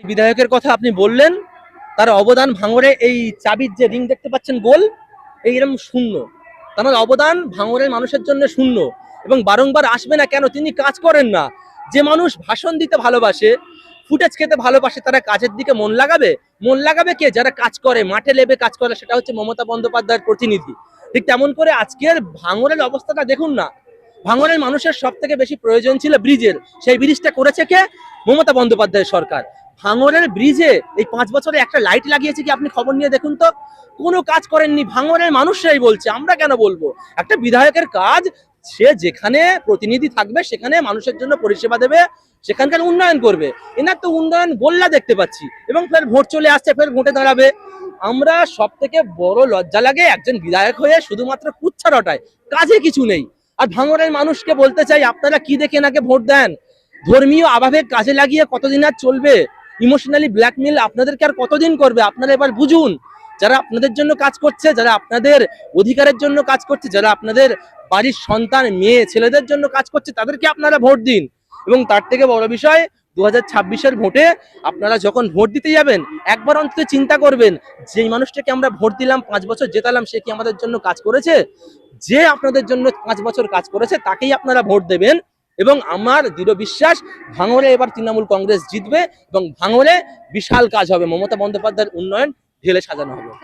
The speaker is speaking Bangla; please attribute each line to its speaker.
Speaker 1: বিধায়কের কথা আপনি বললেন, তার অবদান ভাঙড়ে এই চাবির যে রিং দেখতে পাচ্ছেন গোল, এইরকম শূন্য। তার অবদান ভাঙড়ের মানুষের জন্য শূন্য। এবং বারংবার আসবে না কেন? তিনি কাজ করেন না। যে মানুষ ভাষণ দিতে ভালোবাসে, ফুটেজ খেতে ভালোবাসে, তারা কাজের দিকে মন লাগাবে? মন লাগাবে কে? যারা কাজ করে, মাঠে লেবে কাজ করে, সেটা হচ্ছে মমতা বন্দ্যোপাধ্যায়ের প্রতিনিধি। ঠিক তেমন করে আজকের ভাঙড়ের অবস্থাটা দেখুন না। ভাঙড়ের মানুষের সব থেকে বেশি প্রয়োজন ছিল ব্রিজের, সেই ব্রিজটা করেছে কে? মমতা বন্দ্যোপাধ্যায়ের সরকার। ভাঙড়ের ব্রিজে এই 5 বছরে একটা লাইট লাগিয়েছে কি? আপনি খবর নিয়ে দেখুন তো। কোনো কাজ করেননি। ভাঙড়ের মানুষরাই বলছে, আমরা কেন বলবো? একটা বিধায়কের কাজ, সে যেখানে প্রতিনিধি থাকবে সেখানে মানুষের জন্য পরিষেবা দেবে, সেখানকার উন্নয়ন করবে। এনার তো উন্নয়ন গোল্লা দেখতে পাচ্ছি, এবং ফের ভোট চলে আসছে, ফের ভোটে দাঁড়াবে। আমরা সব থেকে বড় লজ্জা লাগে একজন বিধায়ক হয়ে শুধুমাত্র কুচ্ছা রটায়, কাজে কিছু নেই। আর ভাঙড়ের মানুষকে বলতে চাই, আপনারা কি দেখে এনাকে ভোট দেন? ধর্মীয় আবেগ কাজে লাগিয়ে কতদিন আর চলবে? ইমোশনালি ব্ল্যাকমেল আপনাদেরকে আর কতদিন করবে? আপনারা এবার বুঝুন। যারা আপনাদের জন্য কাজ করছে, যারা আপনাদের অধিকারের জন্য কাজ করছে, যারা আপনাদের বাড়ির সন্তান মেয়ে ছেলেদের জন্য কাজ করছে, তাদেরকে আপনারা ভোট দিন। এবং তার থেকে বড় বিষয়, 2026-এর ভোটে আপনারা যখন ভোট দিতে যাবেন, একবার অন্তত চিন্তা করবেন, যেই মানুষটাকে আমরা ভোট দিলাম, 5 বছর জেতালাম, সে কি আমাদের জন্য কাজ করেছে? যে আপনাদের জন্য 5 বছর কাজ করেছে তাকেই আপনারা ভোট দেবেন। এবং আমার দৃঢ় বিশ্বাস, ভাঙড়ে এবার তৃণমূল কংগ্রেস জিতবে এবং ভাঙড়ে বিশাল কাজ হবে। মমতা বন্দ্যোপাধ্যায়ের উন্নয়ন ঢেলে সাজানো হবে।